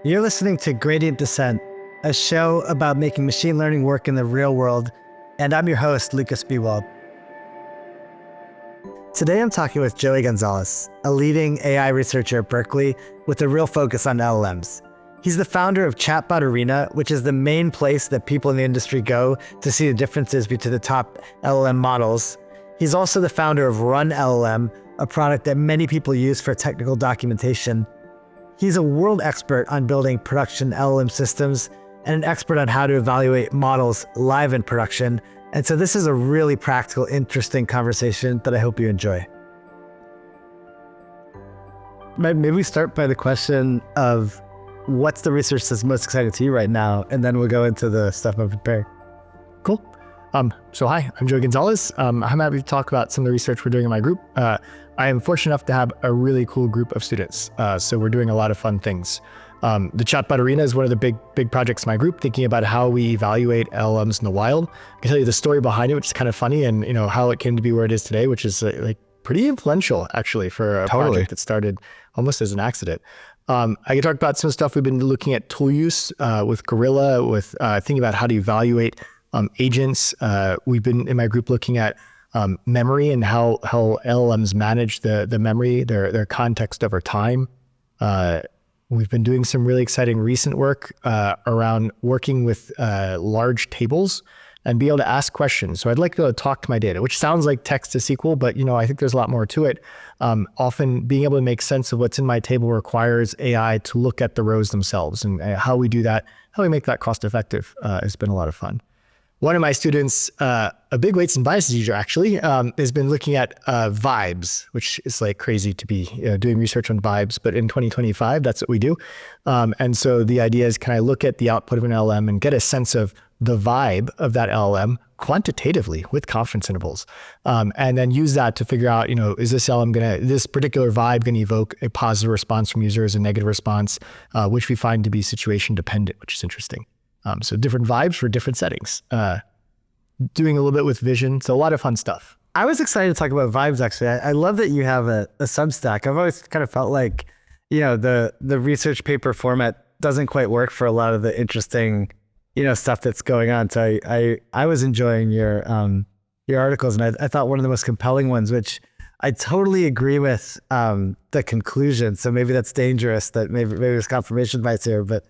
You're listening to Gradient Dissent, a show about making machine learning work in the real world, and I'm your host, Lukas Biewald. Today I'm talking with Joey Gonzalez, a leading AI researcher at Berkeley with a real focus on LLMs. He's the founder of Chatbot Arena, which is the main place that people in the industry go to see the differences between the top LLM models. He's also the founder of RunLLM, a product that many people use for technical documentation. He's a world expert on building production LLM systems and an expert on how to evaluate models live in production. And so this is a really practical, interesting conversation that I hope you enjoy. Maybe we start by the question of what's the research that's most exciting to you right now? And then we'll go into the stuff I'm preparing. Cool. So hi, I'm Joey Gonzalez. I'm happy to talk about some of the research we're doing in my group. I am fortunate enough to have a really cool group of students. So we're doing a lot of fun things. The Chatbot Arena is one of the big projects in my group, thinking about how we evaluate LLMs in the wild. I can tell you the story behind it, which is kind of funny, and how it came to be where it is today, which is like pretty influential actually for a project that started almost as an accident. I can talk about some stuff we've been looking at tool use with Gorilla, with thinking about how to evaluate agents. We've been in my group looking at memory and how LLMs manage the memory, their context over time. We've been doing some really exciting recent work around working with large tables and be able to ask questions. So I'd like to be able to talk to my data, which sounds like text to SQL, but I think there's a lot more to it. Often being able to make sense of what's in my table requires AI to look at the rows themselves, and how we do that, how we make that cost effective has been a lot of fun. One of my students, a big weights and biases user actually, has been looking at vibes, which is like crazy to be doing research on vibes, but in 2025, that's what we do. And so the idea is, can I look at the output of an LLM and get a sense of the vibe of that LLM quantitatively with confidence intervals, and then use that to figure out, is this particular vibe gonna evoke a positive response from users, a negative response, which we find to be situation dependent, which is interesting. So different vibes for different settings. Doing a little bit with vision. So a lot of fun stuff. I was excited to talk about vibes, actually. I love that you have a Substack. I've always kind of felt like, the research paper format doesn't quite work for a lot of the interesting, stuff that's going on. So I was enjoying your articles, and I thought one of the most compelling ones, which I totally agree with the conclusion. So maybe that's dangerous, that maybe there's confirmation bias here, but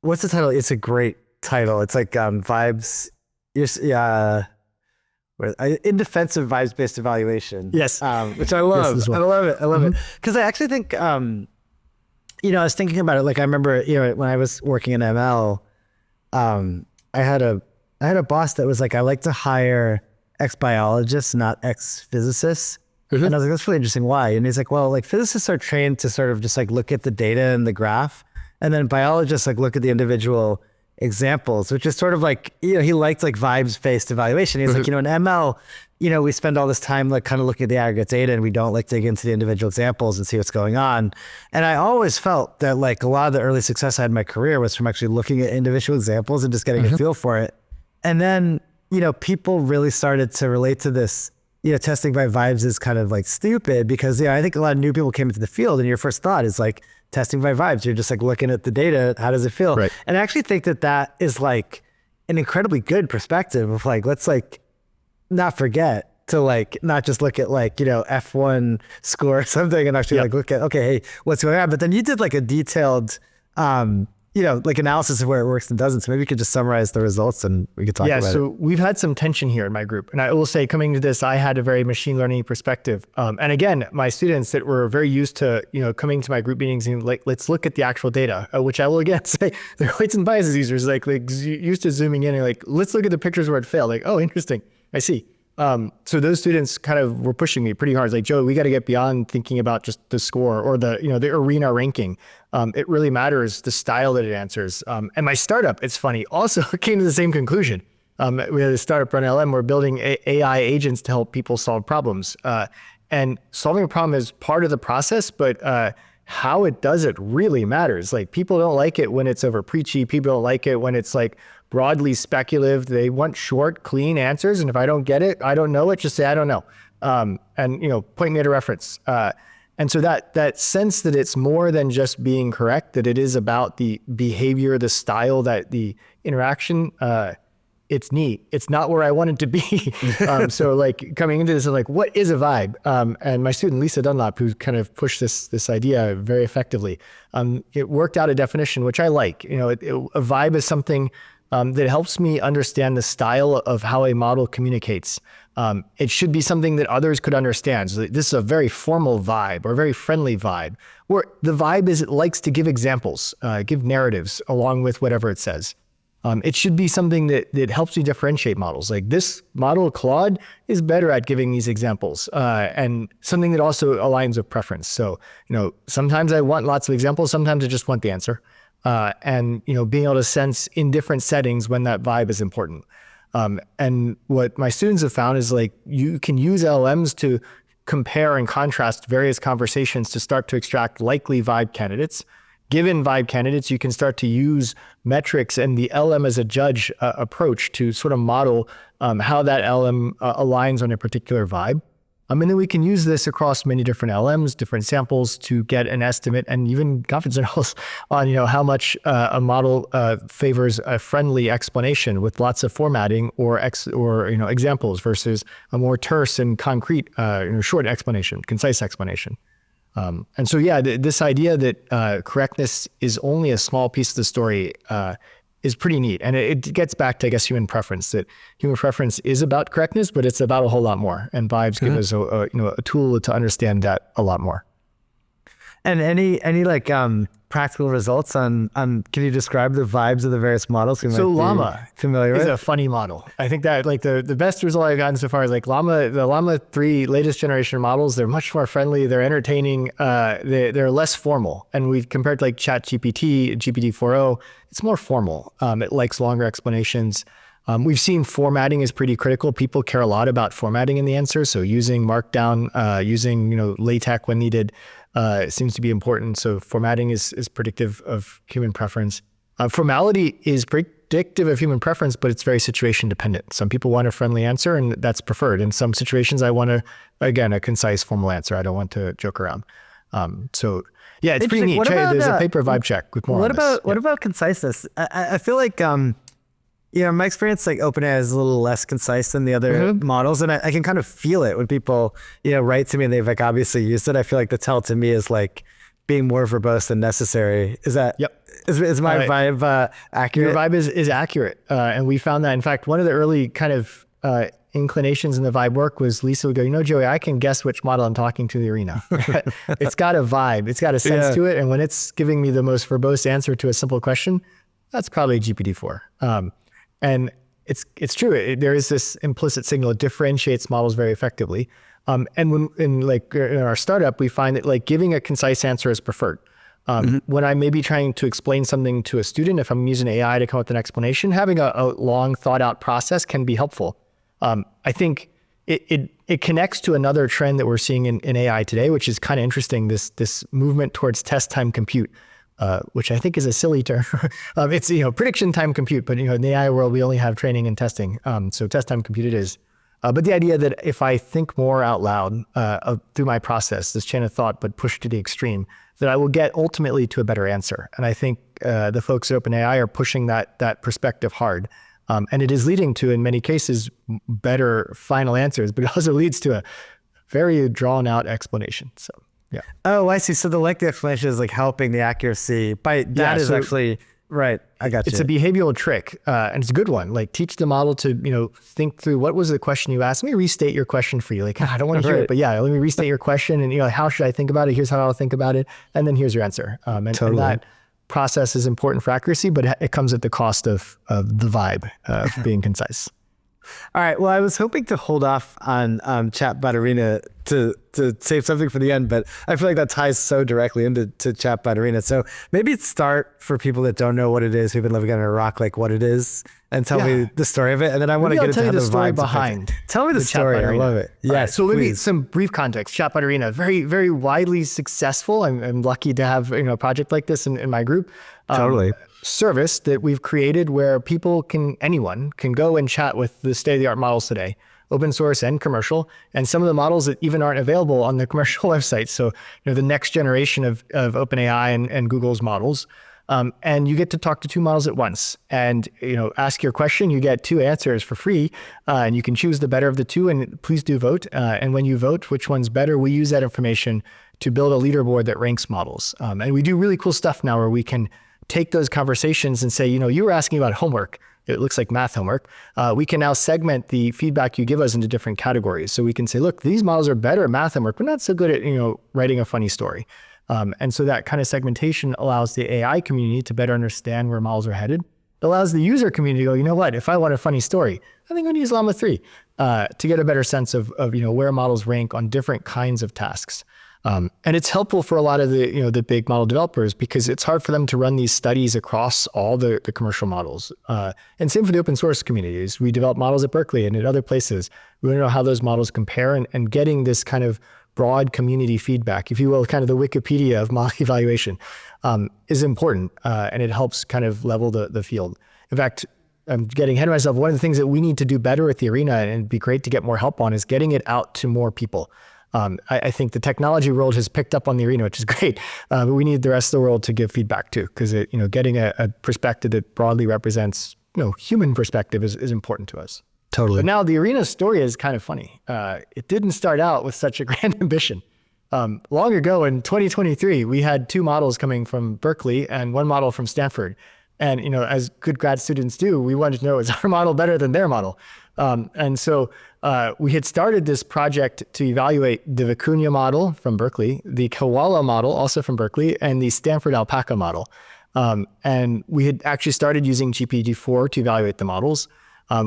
what's the title? It's a great title. It's like vibes. In defense of vibes-based evaluation. Yes. Which I love. Yes, well. I love it. Because I actually think, I was thinking about it. Like I remember, when I was working in ML, I had a boss that was like, I like to hire ex-biologists, not ex-physicists. Mm-hmm. And I was like, that's really interesting. Why? And he's like, well, like physicists are trained to sort of just like look at the data and the graph. And then biologists like look at the individual examples, which is sort of like, he liked like vibes-based evaluation. He's like, in ML, we spend all this time like kind of looking at the aggregate data, and we don't like dig into the individual examples and see what's going on. And I always felt that like a lot of the early success I had in my career was from actually looking at individual examples and just getting a feel for it. And then, people really started to relate to this. Testing by vibes is kind of like stupid because, I think a lot of new people came into the field, and your first thought is like testing by vibes. You're just like looking at the data. How does it feel? Right. And I actually think that is like an incredibly good perspective of like, let's like not forget to like, not just look at like, F1 score or something and actually like look at, okay, hey, what's going on? But then you did like a detailed, like analysis of where it works and doesn't. So maybe you could just summarize the results and we could talk about it. Yeah, so we've had some tension here in my group. And I will say, coming to this, I had a very machine learning perspective. And again, my students that were very used to, coming to my group meetings and like, let's look at the actual data, which I will again say, they're weights and biases users, like used to zooming in and like, let's look at the pictures where it failed. Like, oh, interesting, I see. So those students kind of were pushing me pretty hard. It's like, Joe, we got to get beyond thinking about just the score or the arena ranking. It really matters the style that it answers. And my startup, it's funny, also came to the same conclusion. We had a startup, RunLM, we're building AI agents to help people solve problems. And solving a problem is part of the process, but how it does it really matters. Like people don't like it when it's over preachy. People don't like it when it's like broadly speculative. They want short, clean answers. And if I don't get it, I don't know it, just say, I don't know. And point me at a reference. And so that sense that it's more than just being correct, that it is about the behavior, the style, that the interaction, it's neat. It's not where I wanted to be. So like coming into this, like, what is a vibe? And my student, Lisa Dunlop, who kind of pushed this idea very effectively, it worked out a definition, which I like. You know, a vibe is something that helps me understand the style of how a model communicates. It should be something that others could understand. So this is a very formal vibe or a very friendly vibe, where the vibe is it likes to give examples, give narratives along with whatever it says. It should be something that helps me differentiate models. Like this model, Claude, is better at giving these examples, and something that also aligns with preference. So, you know, sometimes I want lots of examples, sometimes I just want the answer. And, you know, being able to sense in different settings when that vibe is important. And what my students have found is like, you can use LLMs to compare and contrast various conversations to start to extract likely vibe candidates. Given vibe candidates, you can start to use metrics and the LLM as a judge approach to sort of model how that LLM aligns on a particular vibe. And then we can use this across many different LLMs, different samples, to get an estimate and even confidence intervals on, you know, how much a model favors a friendly explanation with lots of formatting or you know, examples versus a more terse and concrete, you know, short explanation, concise explanation. And so, yeah, this idea that correctness is only a small piece of the story is pretty neat. And it gets back to, I guess, human preference, that human preference is about correctness, but it's about a whole lot more. And vibes give us a tool to understand that a lot more. And any like practical results on can you describe the vibes of the various models? So Llama familiar is with? a funny model. I think that like the best result I've gotten so far is like the Llama 3 latest generation models. They're much more friendly. They're entertaining. They're less formal. And we've compared to like ChatGPT, GPT-4o, it's more formal. It likes longer explanations. We've seen formatting is pretty critical. People care a lot about formatting in the answer. So using Markdown, using, you know, LaTeX when needed, seems to be important. So formatting is predictive of human preference. Formality is predictive of human preference, but it's very situation dependent. Some people want a friendly answer and that's preferred. In some situations, I want a concise formal answer. I don't want to joke around. So yeah, it's pretty neat. There's a paper vibe check with more on this. What about conciseness? I feel like, you know, my experience, like OpenAI is a little less concise than the other models. And I can kind of feel it when people, you know, write to me and they've like obviously used it. I feel like the tell to me is like being more verbose than necessary. Is that, is my vibe accurate? Your vibe is accurate. And we found that, in fact, one of the early kind of inclinations in the vibe work was Lisa would go, you know, Joey, I can guess which model I'm talking to in the arena. It's got a vibe, it's got a sense to it. And when it's giving me the most verbose answer to a simple question, that's probably GPT-4. And it's true. There is this implicit signal. It differentiates models very effectively. And when in our startup, we find that like giving a concise answer is preferred. When I may be trying to explain something to a student, if I'm using AI to come up with an explanation, having a long thought out process can be helpful. I think it connects to another trend that we're seeing in AI today, which is kind of interesting. This movement towards test time compute. Which I think is a silly term. It's, you know, prediction time compute, but, you know, in the AI world, we only have training and testing. So test time compute it is. But the idea that if I think more out loud through my process, this chain of thought, but pushed to the extreme, that I will get ultimately to a better answer. And I think the folks at OpenAI are pushing that perspective hard. And it is leading to, in many cases, better final answers, but it also leads to a very drawn out explanation. So. Yeah. Oh, I see. So the lengthy explanation is like helping the accuracy. Actually right. I got you. It's a behavioral trick, and it's a good one. Like teach the model to, you know, think through what was the question you asked. Let me restate your question for you. Like, I don't want to hear it, but yeah, let me restate your question. And, you know, how should I think about it? Here's how I'll think about it. And then here's your answer. And that process is important for accuracy, but it comes at the cost of the vibe of being concise. All right. Well, I was hoping to hold off on Chatbot Arena to save something for the end, but I feel like that ties so directly into Chatbot Arena. So maybe start for people that don't know what it is, who've been living under a rock, like what it is, and tell me the story of it. And then I want to get into the story behind. Tell me the story. I love it. Yeah. Right, so maybe some brief context. Chatbot Arena, very, very widely successful. I'm lucky to have, you know, a project like this in my group. Totally. Service that we've created where anyone can go and chat with the state-of-the-art models today. open source and commercial, and some of the models that even aren't available on the commercial website. So, the next generation of OpenAI and Google's models. And you get to talk to two models at once, and ask your question. You get two answers for free, and you can choose the better of the two. And please do vote. And when you vote, which one's better, we use that information to build a leaderboard that ranks models. And we do really cool stuff now where we can take those conversations and say, you were asking about homework. It looks like math homework. We can now segment the feedback you give us into different categories. So we can say, look, these models are better at math homework, but not so good at writing a funny story. And so that kind of segmentation allows the AI community to better understand where models are headed. It allows the user community to go, you know what, if I want a funny story, I think I'm going to use Llama 3 to get a better sense of where models rank on different kinds of tasks. And it's helpful for a lot of the big model developers because it's hard for them to run these studies across all the commercial models. And same for the open source communities. We develop models at Berkeley and at other places. We want to know how those models compare, and getting this kind of broad community feedback, if you will, kind of the Wikipedia of model evaluation, is important, and it helps kind of level the field. In fact, I'm getting ahead of myself. One of the things that we need to do better with the arena, and it'd be great to get more help on, is getting it out to more people. I think the technology world has picked up on the arena, which is great, but we need the rest of the world to give feedback too, because getting a perspective that broadly represents human perspective is important to us. Totally. But now the arena story is kind of funny. It didn't start out with such a grand ambition. Long ago in 2023, we had two models coming from Berkeley and one model from Stanford. And as good grad students do, we wanted to know, is our model better than their model? And so we had started this project to evaluate the Vicuña model from Berkeley, the Koala model, also from Berkeley, and the Stanford Alpaca model. And we had actually started using GPT-4 to evaluate the models.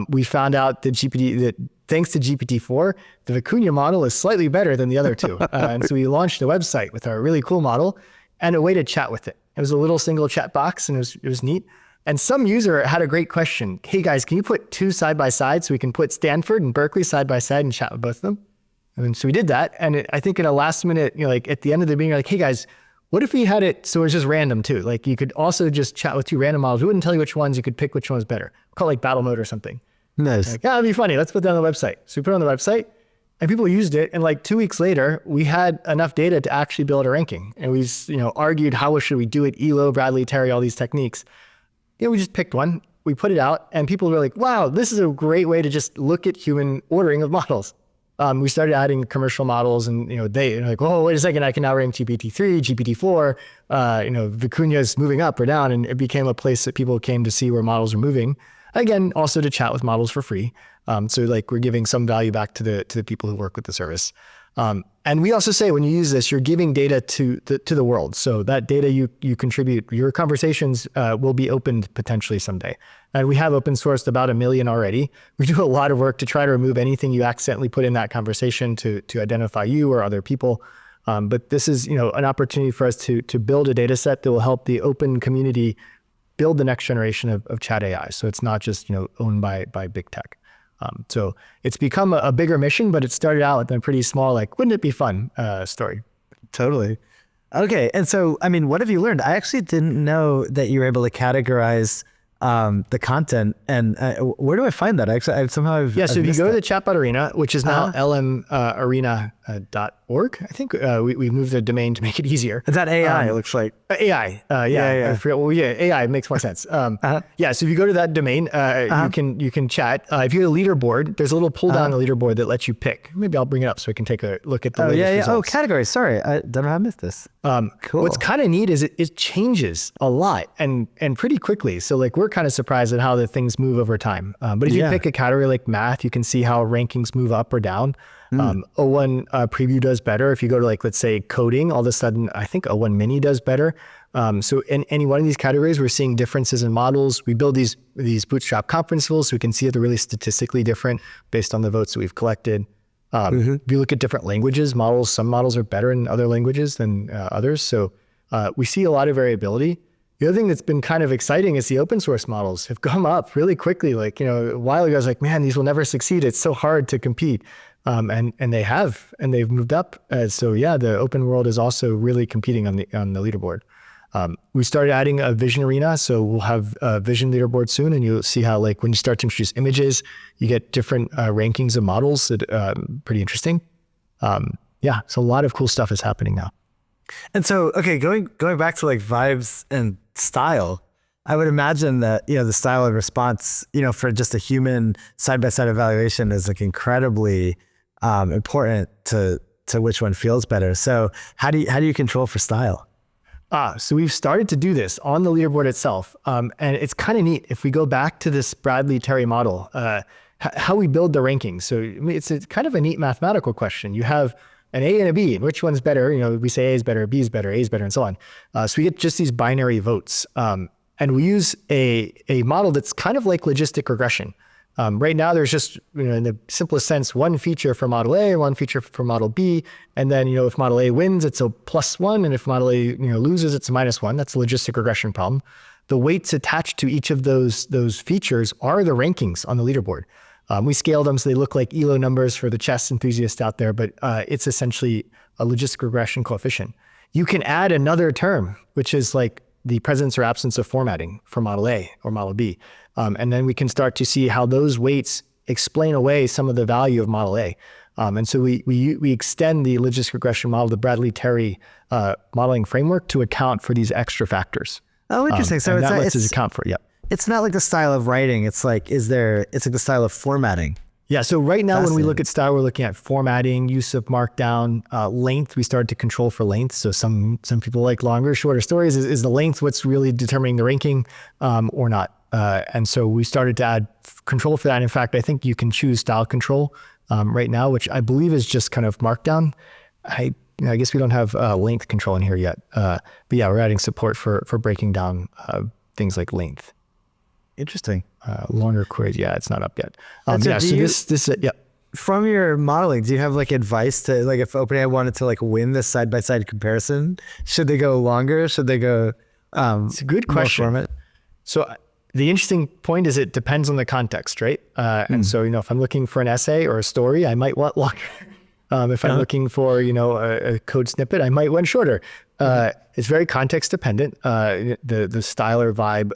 We found out that thanks to GPT-4, the Vicuña model is slightly better than the other two. And so we launched a website with our really cool model and a way to chat with it. It was a little single chat box, and it was neat. And some user had a great question. Hey guys, can you put two side by side so we can put Stanford and Berkeley side by side and chat with both of them? And so we did that. And I think in a last minute, like at the end of the meeting, like, hey guys, what if we had it so it was just random too? Like you could also just chat with two random models. We wouldn't tell you which ones, you could pick which one was better. Call it like battle mode or something. Nice. Like, that'd be funny. Let's put that on the website. So we put it on the website and people used it. And like 2 weeks later, we had enough data to actually build a ranking. And we argued how should we do it? Elo, Bradley, Terry, all these techniques. We just picked one. We put it out and people were like, wow, this is a great way to just look at human ordering of models. We started adding commercial models and, they're like, oh, wait a second, I can now rank GPT-3, GPT-4, Vicuña is moving up or down. And it became a place that people came to see where models are moving. Again, also to chat with models for free. So like we're giving some value back to the people who work with the service. And we also say when you use this, you're giving data to the world. So that data you contribute, your conversations will be opened potentially someday. And we have open sourced about 1 million already. We do a lot of work to try to remove anything you accidentally put in that conversation to identify you or other people. But this is an opportunity for us to build a data set that will help the open community build the next generation of chat AI. So it's not just owned by big tech. So it's become a bigger mission, but it started out with a pretty small, like, wouldn't it be fun story. Totally. Okay. And so, I mean, what have you learned? I actually didn't know that you were able to categorize the content. And where do I find that? Actually, I've so if you go to the Chatbot Arena, which is now lmarena.org, I think we moved the domain to make it easier. Is that AI? It looks like AI. Yeah. I forget. Well, yeah, AI makes more sense. Yeah. So if you go to that domain, you can chat. If you have a leaderboard, there's a little pull down on the leaderboard that lets you pick. Maybe I'll bring it up so we can take a look at the latest results. Oh, categories. Sorry, I don't know how I missed this. Cool. What's kind of neat is it changes a lot and pretty quickly. So like we're kind of surprised at how the things move over time. But if you pick a category like math, you can see how rankings move up or down. O1 preview does better. If you go to like, let's say coding, all of a sudden, I think O1 mini does better. So in any one of these categories, we're seeing differences in models. We build these bootstrap conference tools so we can see that they're really statistically different based on the votes that we've collected. If you look at different languages, some models are better in other languages than others. So we see a lot of variability. The other thing that's been kind of exciting is the open source models have come up really quickly. Like, a while ago, I was like, man, these will never succeed. It's so hard to compete. And they have, and they've moved up. So yeah, the open world is also really competing on the leaderboard. We started adding a vision arena, so we'll have a vision leaderboard soon, and you'll see how like when you start to introduce images, you get different rankings of models. Pretty interesting. Yeah, so a lot of cool stuff is happening now. And so, okay, going back to like vibes and style, I would imagine that, the style and response, for just a human side-by-side evaluation is like incredibly important to which one feels better. So how do you control for style? So we've started to do this on the leaderboard itself. And it's kind of neat. If we go back to this Bradley-Terry model, how we build the rankings. So it's kind of a neat mathematical question. You have an A and a B, and which one's better? We say A is better, B is better, A is better, and so on. So we get just these binary votes. And we use a model that's kind of like logistic regression. Right now, there's just, in the simplest sense, one feature for model A, one feature for model B. And then, if model A wins, it's a +1. And if model A, loses, it's a -1. That's a logistic regression problem. The weights attached to each of those features are the rankings on the leaderboard. We scaled them so they look like ELO numbers for the chess enthusiasts out there, but it's essentially a logistic regression coefficient. You can add another term, which is like the presence or absence of formatting for model A or model B. And then we can start to see how those weights explain away some of the value of model A. And so we extend the logistic regression model, the Bradley-Terry modeling framework, to account for these extra factors. Oh, interesting. So that lets us account for it. Yeah. It's not like the style of writing. It's like it's like the style of formatting. Yeah. So right now, when we look at style, we're looking at formatting, use of markdown, length. We started to control for length. So some people like longer, shorter stories. Is the length what's really determining the ranking or not? And so we started to add control for that. In fact, I think you can choose style control right now, which I believe is just kind of markdown. I guess we don't have length control in here yet. But yeah, we're adding support for breaking down things like length. Interesting. Longer queries. Yeah, it's not up yet. Yeah. From your modeling, do you have like advice to like if OpenAI wanted to like win this side-by-side comparison, should they go longer? Should they go? It's a good question. So the interesting point is it depends on the context, right? And so, if I'm looking for an essay or a story, I might want longer. If I'm looking for, a code snippet, I might want shorter. It's very context dependent, the style or vibe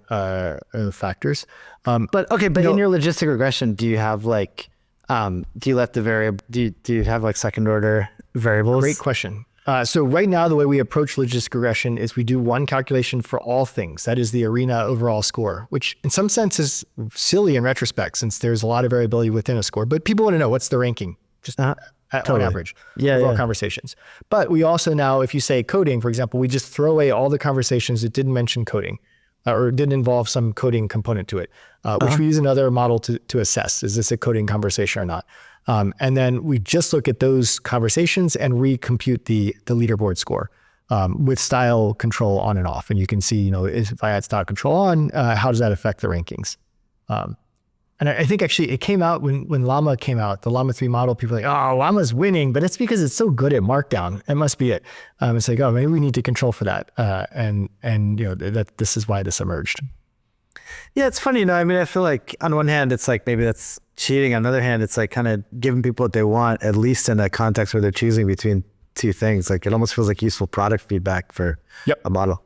factors. But in your logistic regression, do you have like, do you let the variable, do you have like second order variables? Great question. So right now, the way we approach logistic regression is we do one calculation for all things. That is the arena overall score, which in some sense is silly in retrospect since there's a lot of variability within a score. But people want to know what's the ranking, just on average, overall conversations. But we also now, if you say coding, for example, we just throw away all the conversations that didn't mention coding or didn't involve some coding component to it, which we use another model to assess. Is this a coding conversation or not? And then we just look at those conversations and recompute the leaderboard score with style control on and off. And you can see, if I add style control on, how does that affect the rankings? And I think actually it came out when Llama came out, the Llama 3 model, people were like, oh, Llama's winning, but it's because it's so good at markdown. It must be it. It's like, oh, maybe we need to control for that. And that this is why this emerged. Yeah, it's funny, I feel like on one hand, it's like maybe that's cheating. On the other hand, it's like kind of giving people what they want, at least in a context where they're choosing between two things. Like it almost feels like useful product feedback for a model.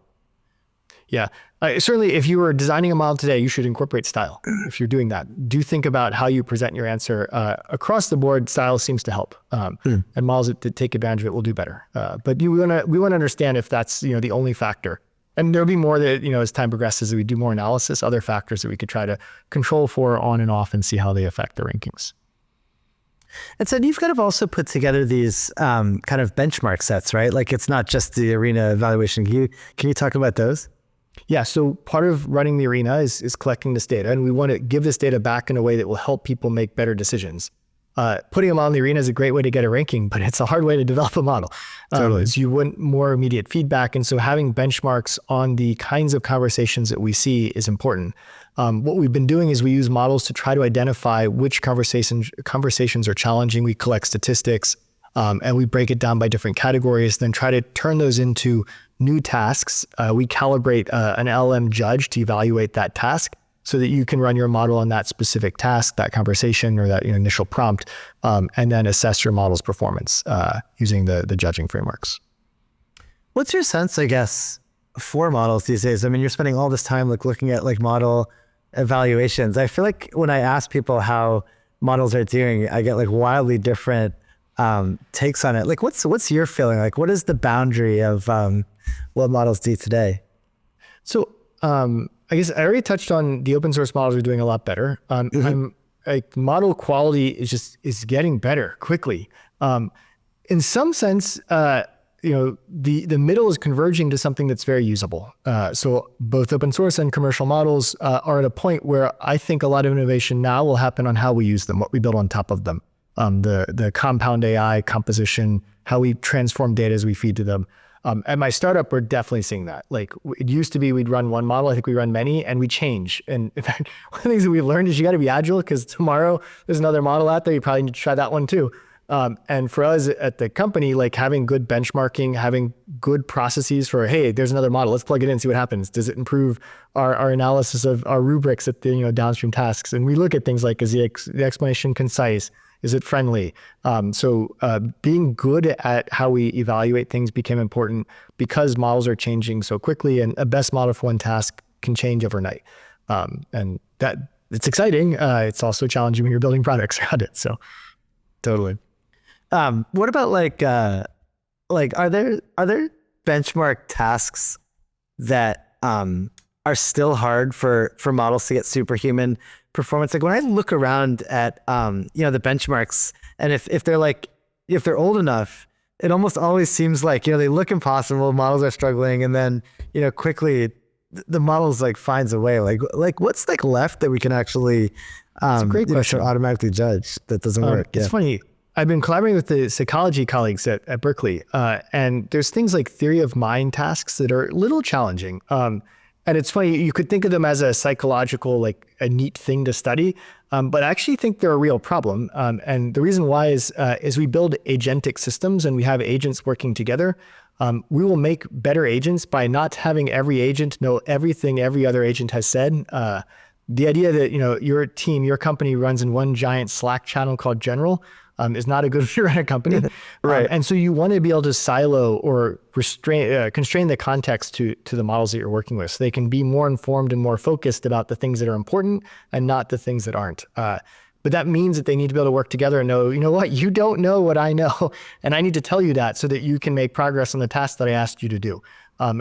Yeah, certainly if you were designing a model today, you should incorporate style. If you're doing that, do think about how you present your answer. Across the board, style seems to help. And models that take advantage of it will do better. But we want to understand if that's the only factor. And there'll be more that, as time progresses, we do more analysis, other factors that we could try to control for on and off and see how they affect the rankings. And so you've kind of also put together these kind of benchmark sets, right? Like it's not just the arena evaluation. Can you talk about those? Yeah, so part of running the arena is collecting this data, and we want to give this data back in a way that will help people make better decisions. Putting them on the arena is a great way to get a ranking, but it's a hard way to develop a model. Totally. So you want more immediate feedback. And so having benchmarks on the kinds of conversations that we see is important. What we've been doing is we use models to try to identify which conversations are challenging. We collect statistics and we break it down by different categories, then try to turn those into new tasks. We calibrate an LLM judge to evaluate that task, so that you can run your model on that specific task, that conversation, or that initial prompt, and then assess your model's performance using the judging frameworks. What's your sense, I guess, for models these days. I mean, you're spending all this time like looking at like model evaluations. I feel like when I ask people how models are doing, I get like wildly different takes on it. Like what's your feeling? Like what is the boundary of what models do today? So I guess I already touched on the open source models are doing a lot better. Like model quality is getting better quickly. In some sense, the middle is converging to something that's very usable. So both open source and commercial models are at a point where I think a lot of innovation now will happen on how we use them, what we build on top of them. The compound AI composition, how we transform data as we feed to them. At my startup, we're definitely seeing that. Like it used to be we'd run one model, I think we run many, and we change. And in fact, one of the things that we've learned is you got to be agile because tomorrow there's another model out there. You probably need to try that one too. And for us at the company, like having good benchmarking, having good processes for, hey, there's another model, let's plug it in, see what happens. Does it improve our analysis of our rubrics at the downstream tasks? And we look at things like, is the explanation concise? Is it friendly? So being good at how we evaluate things became important because models are changing so quickly, and a best model for one task can change overnight. And that it's exciting. It's also challenging when you're building products around it. So totally. What about like are there benchmark tasks that are still hard for models to get superhuman performance? Like when I look around at the benchmarks, and if they're old enough, it almost always seems like they look impossible, models are struggling, and then quickly the models like finds a way. Like what's like left that we can actually automatically judge that doesn't work? It's funny. I've been collaborating with the psychology colleagues at Berkeley, and there's things like theory of mind tasks that are a little challenging. And it's funny, you could think of them as a psychological, like a neat thing to study, but I actually think they're a real problem. And the reason why is as we build agentic systems and we have agents working together, we will make better agents by not having every agent know everything every other agent has said. The idea that your team, your company runs in one giant Slack channel called General is not a good way to run a company. Right. And so you want to be able to silo or constrain the context to the models that you're working with so they can be more informed and more focused about the things that are important and not the things that aren't. But that means that they need to be able to work together and know, what, you don't know what I know, and I need to tell you that so that you can make progress on the task that I asked you to do. I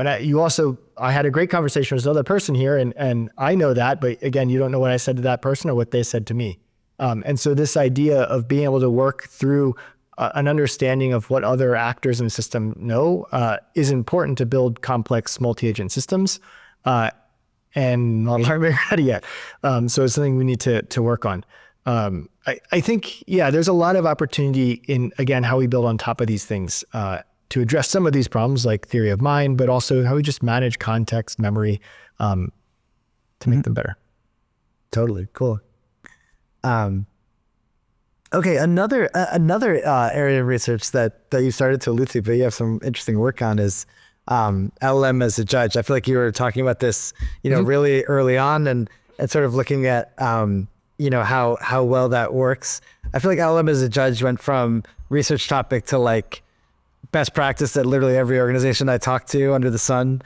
had a great conversation with another person here, and I know that, but again, you don't know what I said to that person or what they said to me. And so this idea of being able to work through an understanding of what other actors in the system know is important to build complex multi-agent systems, and not ready yet. So it's something we need to work on. I think, there's a lot of opportunity in, again, how we build on top of these things to address some of these problems like theory of mind, but also how we just manage context, memory to make them better. Totally. Cool. Okay, another area of research that you started to allude to, but you have some interesting work on is LLM as a judge. I feel like you were talking about this, really early on, and sort of looking at how well that works. I feel like LLM as a judge went from research topic to like best practice that literally every organization I talk to under the sun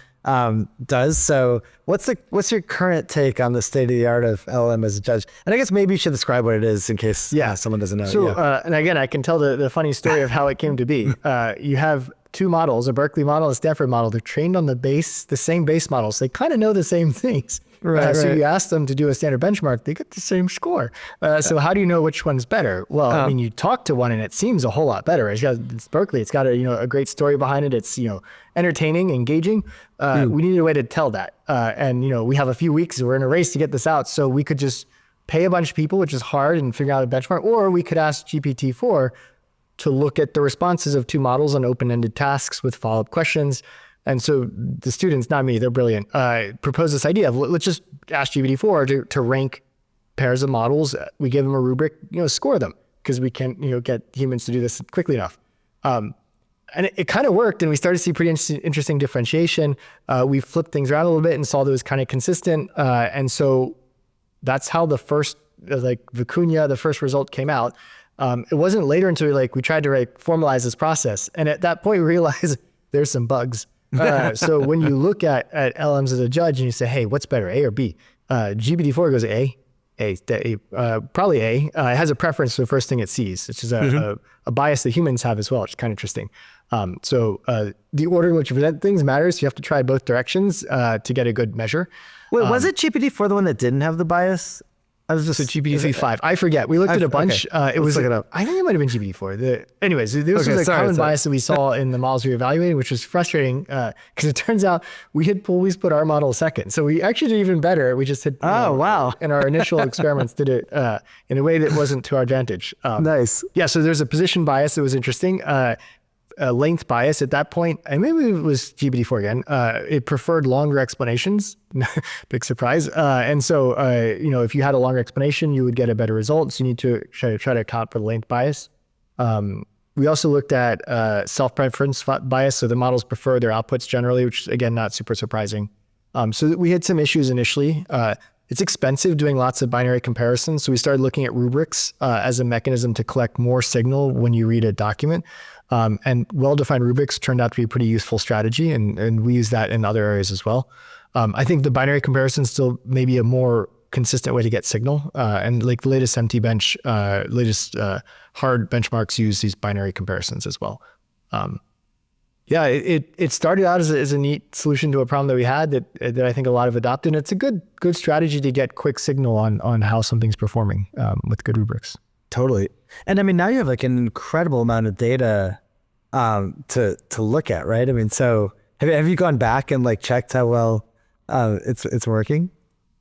does. So what's your current take on the state of the art of LLM as a judge? And I guess maybe you should describe what it is in case someone doesn't know. So, and again, I can tell the funny story of how it came to be. You have two models, a Berkeley model, a Stanford model. They're trained on the same base models. They kind of know the same things. Right. So you ask them to do a standard benchmark, they get the same score. So how do you know which one's better? Well, I mean, you talk to one and it seems a whole lot better. It's Berkeley. It's got a great story behind it. It's entertaining, engaging. We needed a way to tell that. And we have a few weeks. We're in a race to get this out. So we could just pay a bunch of people, which is hard, and figure out a benchmark, or we could ask GPT-4 to look at the responses of two models on open-ended tasks with follow-up questions. And so the students, not me, they're brilliant, proposed this idea of let's just ask GPT-4 to rank pairs of models. We give them a rubric, score them, because we can't get humans to do this quickly enough. And it kind of worked, and we started to see pretty interesting differentiation. We flipped things around a little bit and saw that it was kind of consistent. And so that's how the first, Vicuña, the first result came out. It wasn't later until we tried to formalize this process. And at that point, we realized there's some bugs. So when you look at LLMs as a judge and you say, hey, what's better, A or B? GPT-4 goes probably A. It has a preference for the first thing it sees, which is a bias that humans have as well, which is kind of interesting. So the order in which you present things matters. You have to try both directions to get a good measure. Wait, was it GPT-4 the one that didn't have the bias? So GPT-5. I forget. We looked at a bunch. Okay. It was. Look it up. I think it might have been GPT-4. Anyways, this was a common bias that we saw in the models we were evaluating, which was frustrating because it turns out we had always put our model second. So we actually did even better. We just had. Wow. In our initial experiments, did it in a way that wasn't to our advantage. Nice. Yeah. So there's a position bias that was interesting. A length bias at that point, and maybe it was GPT-4 again. It preferred longer explanations. Big surprise. And so, if you had a longer explanation, you would get a better result. So you need to try to account for the length bias. We also looked at self-preference bias. So the models prefer their outputs generally, which is, again, not super surprising. So we had some issues initially. It's expensive doing lots of binary comparisons. So we started looking at rubrics as a mechanism to collect more signal when you read a document. And well-defined rubrics turned out to be a pretty useful strategy, and we use that in other areas as well. I think the binary comparison is still maybe a more consistent way to get signal. And like the latest MT bench, latest hard benchmarks use these binary comparisons as well. It started out as a neat solution to a problem that we had that I think a lot of adopted. And it's a good strategy to get quick signal on how something's performing with good rubrics. Totally. And I mean, now you have like an incredible amount of data to look at, right? I mean, so have you gone back and like checked how well it's working?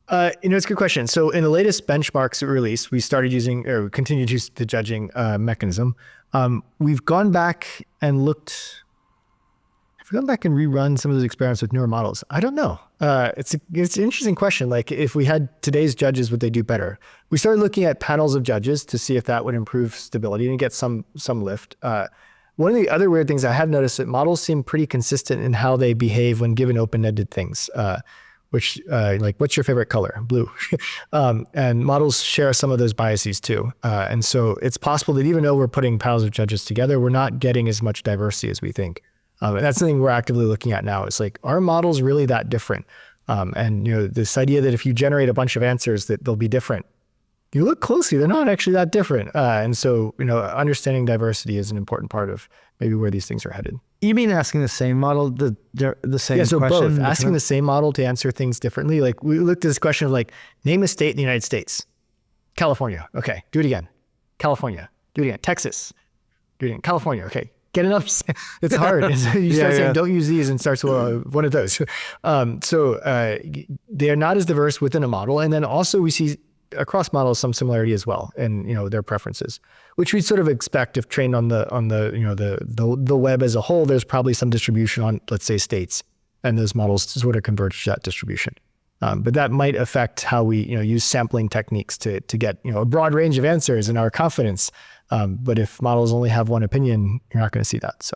It's a good question. So in the latest benchmarks we released, we started using, or we continued to use the judging mechanism. We've gone back and looked. Have we gone back and rerun some of those experiments with newer models? I don't know. It's an interesting question. Like if we had today's judges, would they do better? We started looking at panels of judges to see if that would improve stability and get some lift. One of the other weird things I have noticed that models seem pretty consistent in how they behave when given open-ended things, which like what's your favorite color? Blue. And models share some of those biases too. And so it's possible that even though we're putting panels of judges together, we're not getting as much diversity as we think. And that's something we're actively looking at now. It's like, are models really that different? And this idea that if you generate a bunch of answers that they'll be different, you look closely, they're not actually that different. And so, understanding diversity is an important part of maybe where these things are headed. You mean asking the same model, the same question? Yeah, so both. Asking the same model to answer things differently. Like we looked at this question of like, name a state in the United States. California. Okay, do it again. California. Do it again. Texas. Do it again. California. Okay. Get enough. It's hard. You start saying, don't use these and starts with one of those. So they're not as diverse within a model. And then also we see across models some similarity as well in their preferences, which we sort of expect if trained on the web as a whole. There's probably some distribution on, let's say, states, and those models sort of converge to that distribution. But that might affect how we use sampling techniques to get a broad range of answers in our confidence. But if models only have one opinion, you're not going to see that. So,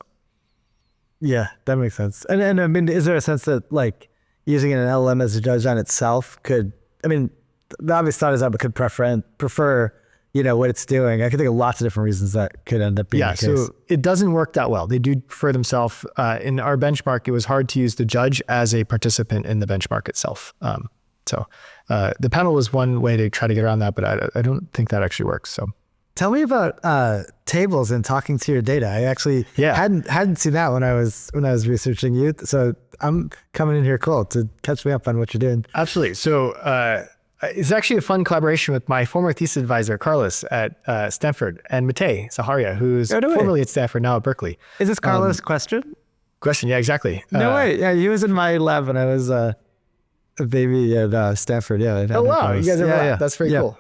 yeah, that makes sense. And I mean, is there a sense that like using an LLM as a judge on itself could? I mean, the obvious thought is that it could prefer what it's doing. I could think of lots of different reasons that could end up being the case. So it doesn't work that well. They do prefer themselves. In our benchmark, it was hard to use the judge as a participant in the benchmark itself. So the panel was one way to try to get around that, but I don't think that actually works. So. Tell me about tables and talking to your data. I actually hadn't seen that when I was researching you. So I'm coming in here cool to catch me up on what you're doing. Absolutely. So it's actually a fun collaboration with my former thesis advisor, Carlos at Stanford, and Matej Zaharia, who's formerly at Stanford, now at Berkeley. Is this Carlos' question? Question, yeah, exactly. No way. Yeah, he was in my lab when I was a baby at Stanford. Yeah. Oh, wow. You guys are That's very cool.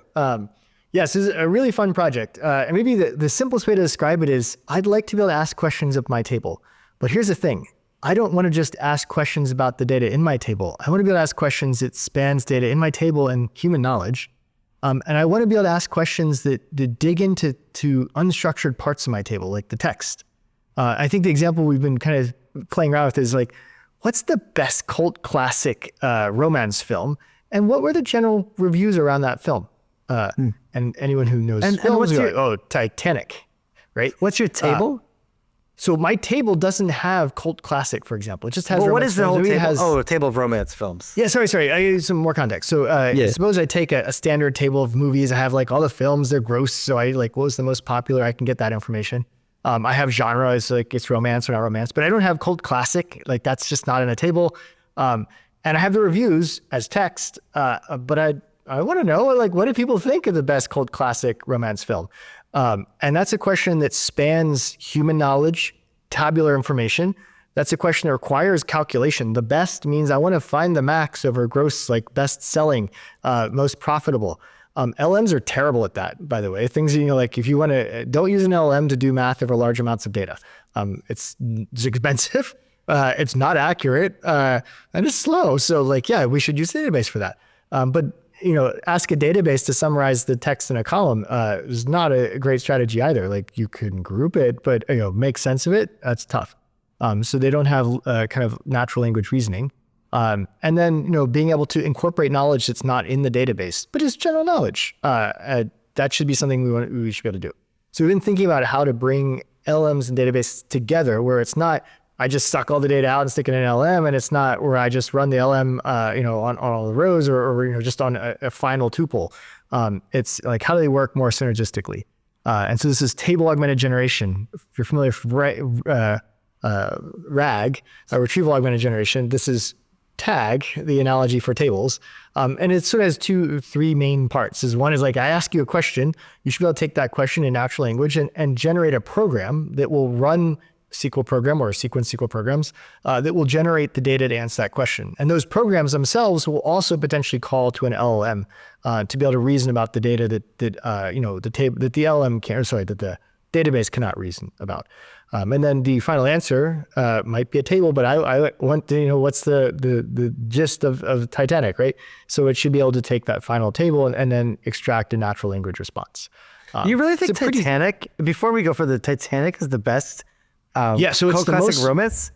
Yes, this is a really fun project. And maybe the simplest way to describe it is I'd like to be able to ask questions of my table. But here's the thing. I don't want to just ask questions about the data in my table. I want to be able to ask questions that spans data in my table and human knowledge. And I want to be able to ask questions that dig into unstructured parts of my table, like the text. I think the example we've been kind of playing around with is like, what's the best cult classic romance film? And what were the general reviews around that film? And anyone who knows films, like, oh, Titanic, right? What's your table? So my table doesn't have cult classic, for example. It just has. Well, what is the whole table? Has, a table of romance films. Yeah, sorry. I need some more context. So suppose I take a standard table of movies. I have like all the films, they're gross. So I like, what was the most popular? I can get that information. I have genre, it's like it's romance or not romance, but I don't have cult classic. Like that's just not in a table. And I have the reviews as text, but I want to know, like, what do people think of the best cult classic romance film? And that's a question that spans human knowledge, tabular information. That's a question that requires calculation. The best means I want to find the max over gross, like best selling, most profitable. LLMs are terrible at that, by the way. Things, like if you want to, don't use an LLM to do math over large amounts of data. It's expensive, it's not accurate, and it's slow. So like, yeah, we should use a database for that. But ask a database to summarize the text in a column is not a great strategy either. Like you can group it, but make sense of it, that's tough. So they don't have kind of natural language reasoning. And then, being able to incorporate knowledge that's not in the database, but it's general knowledge. That should be something we should be able to do. So we've been thinking about how to bring LLMs and databases together where it's not, I just suck all the data out and stick it in an LM, and it's not where I just run the LM, on all the rows or just on a final tuple. It's like, how do they work more synergistically? And so this is Table-Augmented Generation. If you're familiar with RAG, Retrieval Augmented Generation, this is TAG, the analogy for tables. And it sort of has three main parts. One is like, I ask you a question, you should be able to take that question in natural language and generate a program that will run SQL program or sequence SQL programs that will generate the data to answer that question. And those programs themselves will also potentially call to an LLM to be able to reason about the data that the LLM can, that the database cannot reason about. And then the final answer might be a table, but I want to, what's the gist of Titanic, right? So it should be able to take that final table and then extract a natural language response. You really think Titanic, before we go further, Titanic is the best so it's the most romance?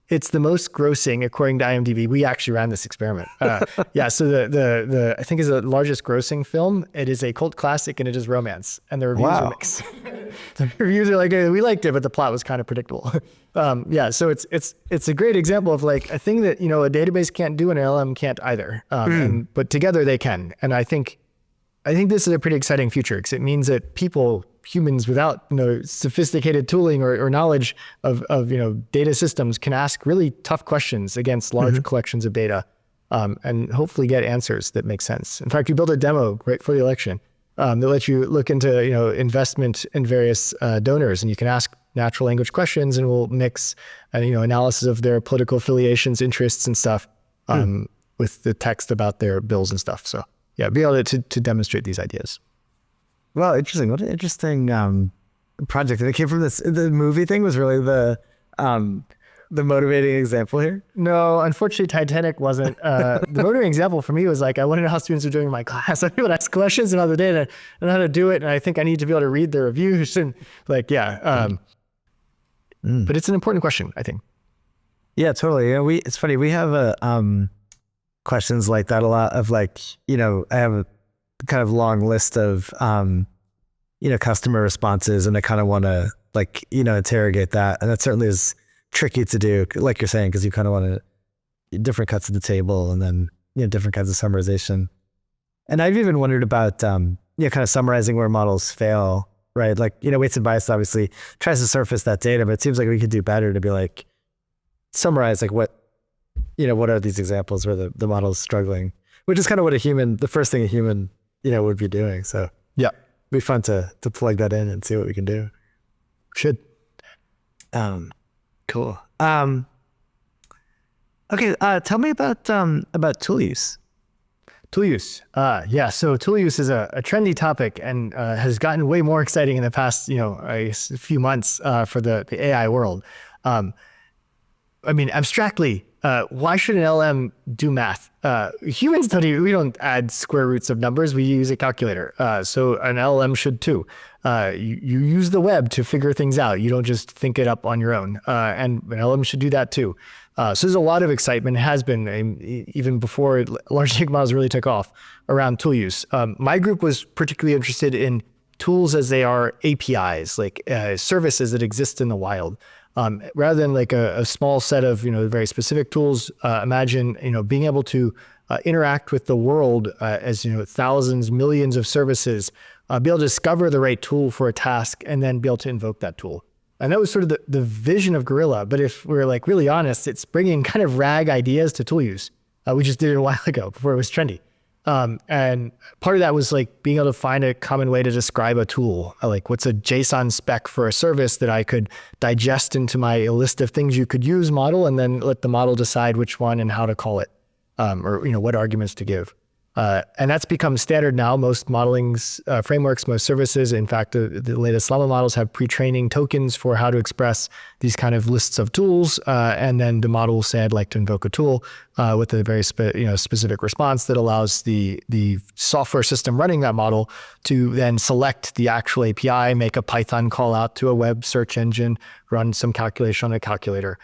It's the most grossing according to IMDb. We actually ran this experiment. So the I think is the largest grossing film. It is a cult classic and it is romance. And the reviews are mixed. The reviews are like, we liked it, but the plot was kind of predictable. So it's a great example of like a thing that a database can't do and an LLM can't either. But together they can. And I think this is a pretty exciting future because it means that humans without sophisticated tooling or knowledge of data systems can ask really tough questions against large collections of data and hopefully get answers that make sense. In fact, we built a demo right for the election that lets you look into investment in various donors, and you can ask natural language questions and we'll mix analysis of their political affiliations, interests and stuff with the text about their bills and stuff. So yeah, be able to demonstrate these ideas. Well, interesting. What an interesting project. And it came from this. The movie thing was really the motivating example here. No, unfortunately, Titanic wasn't. The motivating example for me was like, I want to know how students are doing in my class. I would ask questions and other data and how to do it. And I think I need to be able to read the reviews and like, but it's an important question, I think. Yeah, totally. It's funny. We have questions like that a lot of like, I have a kind of long list of, customer responses, and I kind of want to interrogate that. And that certainly is tricky to do, like you're saying, because you kind of want to different cuts of the table and then, different kinds of summarization. And I've even wondered about, kind of summarizing where models fail, right? Like, weights and bias obviously tries to surface that data, but it seems like we could do better to be like, summarize like what are these examples where the model is struggling, which is kind of what the first thing a human, would be doing. So yeah, it'd be fun to plug that in and see what we can do. Should. Cool. Okay. Tell me about tool use. Tool use. So tool use is a trendy topic and has gotten way more exciting in the past, a few months for the AI world. Abstractly, why should an LM do math? Humans we don't add square roots of numbers. We use a calculator. So an LM should too. You use the web to figure things out. You don't just think it up on your own. And an LM should do that too. So there's a lot of excitement, has been even before large language models really took off around tool use. My group was particularly interested in tools as they are APIs, like services that exist in the wild. Rather than like a small set of, very specific tools, imagine, being able to interact with the world as, thousands, millions of services, be able to discover the right tool for a task and then be able to invoke that tool. And that was sort of the vision of Gorilla. But if we're like really honest, it's bringing kind of RAG ideas to tool use. We just did it a while ago before it was trendy. And part of that was like being able to find a common way to describe a tool. Like what's a JSON spec for a service that I could digest into my list of things you could use model and then let the model decide which one and how to call it, or what arguments to give. And that's become standard now. Most modeling frameworks, most services, in fact, the latest Llama models have pre-training tokens for how to express these kind of lists of tools. And then the model will say, I'd like to invoke a tool with a very specific response that allows the software system running that model to then select the actual API, make a Python call out to a web search engine, run some calculation on a calculator,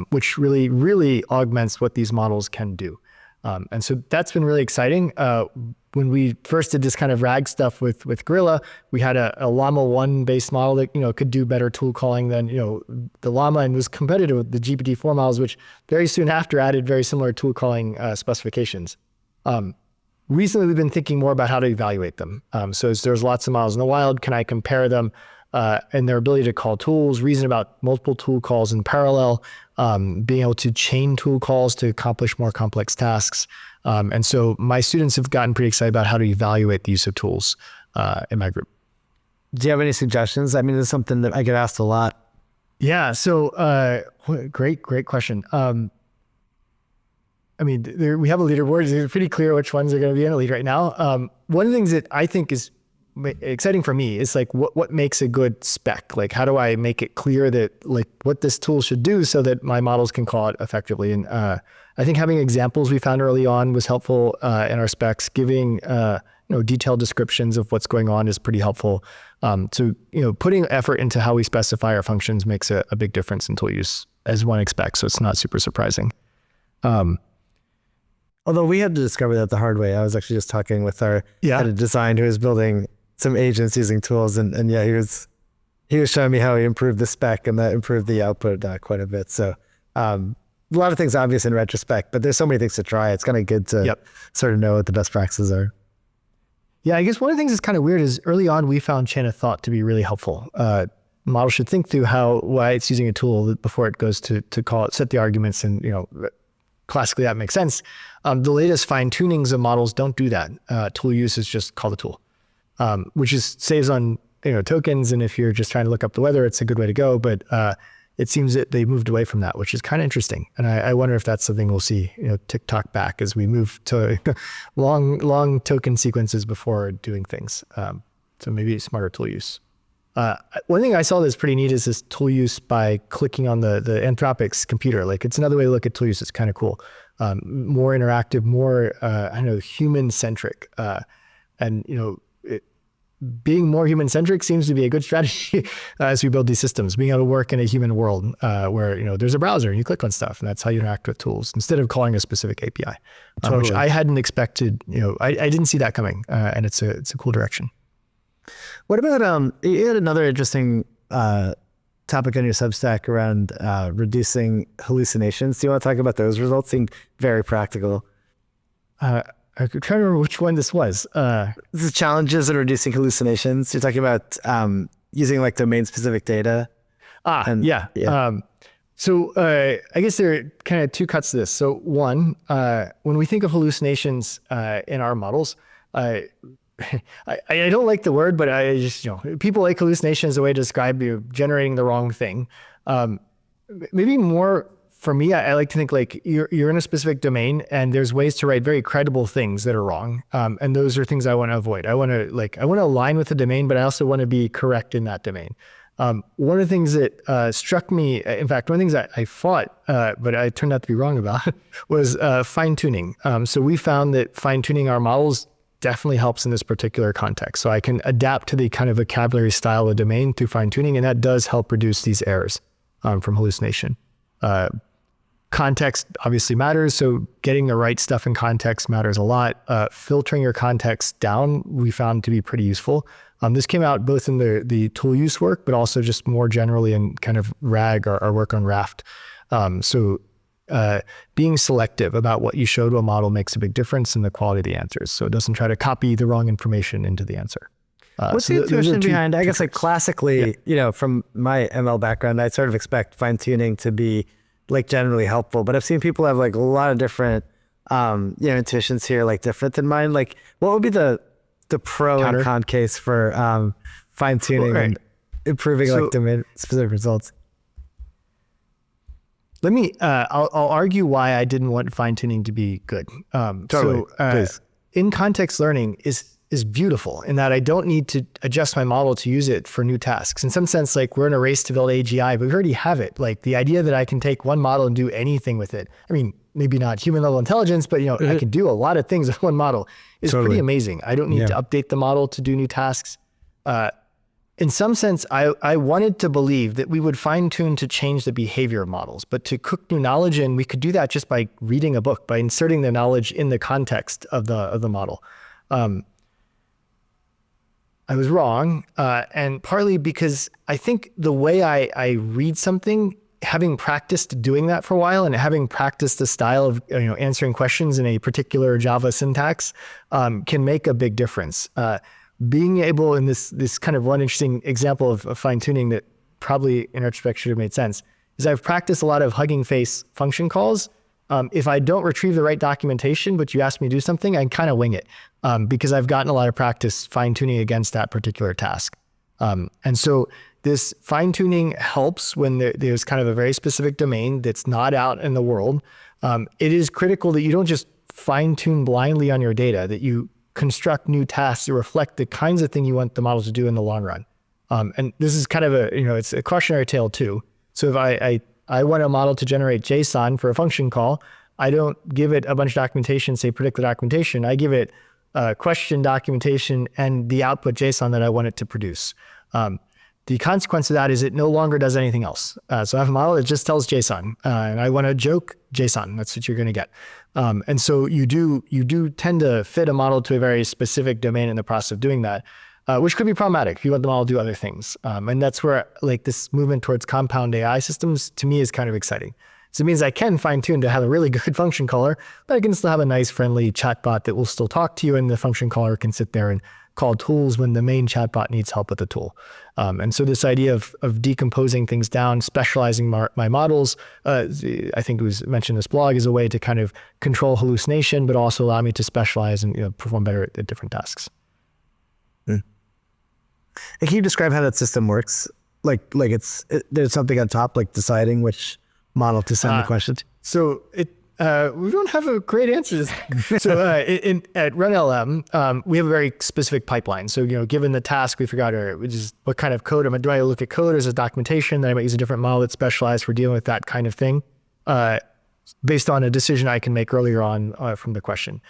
which really, really augments what these models can do. And so that's been really exciting. When we first did this kind of RAG stuff with Gorilla, we had a Llama 1 based model that, could do better tool calling than, the Llama and was competitive with the GPT-4 models, which very soon after added very similar tool calling specifications. Recently, we've been thinking more about how to evaluate them. So there's lots of models in the wild. Can I compare them and their ability to call tools, reason about multiple tool calls in parallel, being able to chain tool calls to accomplish more complex tasks. And so my students have gotten pretty excited about how to evaluate the use of tools in my group. Do you have any suggestions? I mean, it's something that I get asked a lot. Yeah, so great question. We have a leaderboard. It's pretty clear which ones are going to be in a lead right now. One of the things that I think is exciting for me is like what makes a good spec. Like how do I make it clear that like what this tool should do so that my models can call it effectively? And I think having examples we found early on was helpful in our specs. Giving detailed descriptions of what's going on is pretty helpful. So putting effort into how we specify our functions makes a big difference in tool use, as one expects. So it's not super surprising. Although we had to discover that the hard way. I was actually just talking with our head of design who was building some agents using tools, and he was showing me how he improved the spec, and that improved the output quite a bit. So a lot of things obvious in retrospect, but there's so many things to try. It's kind of good to sort of know what the best practices are. Yeah, I guess one of the things that's kind of weird is early on we found chain of thought to be really helpful. Model should think through why it's using a tool before it goes to call it, set the arguments, and classically that makes sense. The latest fine tunings of models don't do that. Tool use is just call the tool. Which saves on tokens, and if you're just trying to look up the weather, it's a good way to go. But it seems that they moved away from that, which is kind of interesting. And I wonder if that's something we'll see TikTok back as we move to long token sequences before doing things. So maybe smarter tool use. One thing I saw that's pretty neat is this tool use by clicking on the Anthropic's computer. Like it's another way to look at tool use. It's kind of cool. More interactive, more human centric, and being more human-centric seems to be a good strategy as we build these systems. Being able to work in a human world where there's a browser and you click on stuff, and that's how you interact with tools instead of calling a specific API, which I hadn't expected. I didn't see that coming, and it's a cool direction. What about you had another interesting topic on your Substack around reducing hallucinations. Do you want to talk about those results? Seem very practical. I'm trying to remember which one this was. This is challenges in reducing hallucinations. You're talking about using like domain-specific data. So I guess there are kind of two cuts to this. So one, when we think of hallucinations in our models, I don't like the word, but I just, people like hallucination as a way to describe you generating the wrong thing. Maybe more for me, I like to think like you're in a specific domain and there's ways to write very credible things that are wrong. And those are things I want to avoid. I want to align with the domain, but I also want to be correct in that domain. One of the things that struck me, in fact, one of the things that I fought, but I turned out to be wrong about, was fine tuning. So we found that fine tuning our models definitely helps in this particular context. So I can adapt to the kind of vocabulary style of the domain through fine tuning, and that does help reduce these errors from hallucination. Context obviously matters. So getting the right stuff in context matters a lot. Filtering your context down, we found to be pretty useful. This came out both in the tool use work, but also just more generally in kind of RAG, our work on Raft. Being selective about what you show to a model makes a big difference in the quality of the answers. So it doesn't try to copy the wrong information into the answer. What's the intuition behind, I guess, like classically, from my ML background, I sort of expect fine tuning to be like generally helpful, but I've seen people have like a lot of different, intuitions here, like different than mine. Like what would be the pro and con case for fine tuning and improving like domain specific results? Let me, I'll argue why I didn't want fine tuning to be good. Totally, please. In context learning is beautiful in that I don't need to adjust my model to use it for new tasks. In some sense, like we're in a race to build AGI, but we already have it. Like the idea that I can take one model and do anything with it. I mean, maybe not human level intelligence, but I can do a lot of things with one model is pretty amazing. I don't need to update the model to do new tasks. In some sense, I wanted to believe that we would fine tune to change the behavior of models, but to cook new knowledge in, we could do that just by reading a book, by inserting the knowledge in the context of the model. I was wrong, and partly because I think the way I read something, having practiced doing that for a while and having practiced the style of answering questions in a particular Java syntax can make a big difference. Being able, in this kind of one interesting example of fine tuning that probably in retrospect should have made sense, is I've practiced a lot of Hugging Face function calls. If I don't retrieve the right documentation, but you ask me to do something, I kind of wing it because I've gotten a lot of practice fine tuning against that particular task. And so this fine tuning helps when there's kind of a very specific domain that's not out in the world. It is critical that you don't just fine tune blindly on your data, that you construct new tasks that reflect the kinds of thing you want the model to do in the long run. And this is kind of it's a cautionary tale too. So if I want a model to generate JSON for a function call, I don't give it a bunch of documentation, say predict the documentation. I give it question documentation and the output JSON that I want it to produce. The consequence of that is it no longer does anything else. So I have a model that just tells JSON, and I want to joke JSON. That's what you're going to get. And so you do tend to fit a model to a very specific domain in the process of doing that, which could be problematic if you want the model to do other things. And that's where like this movement towards compound AI systems to me is kind of exciting. So it means I can fine tune to have a really good function caller, but I can still have a nice friendly chatbot that will still talk to you, and the function caller can sit there and call tools when the main chatbot needs help with the tool. And so this idea of decomposing things down, specializing my models, I think it was mentioned in this blog, is a way to kind of control hallucination, but also allow me to specialize and perform better at different tasks. And can you describe how that system works? Like there's something on top, like deciding which model to send the question to? So we don't have a great answer to this. So at RunLM, we have a very specific pipeline. So, given the task, we figure out which is what kind of code do I look at code as a documentation, then I might use a different model that's specialized for dealing with that kind of thing, based on a decision I can make earlier on from the question.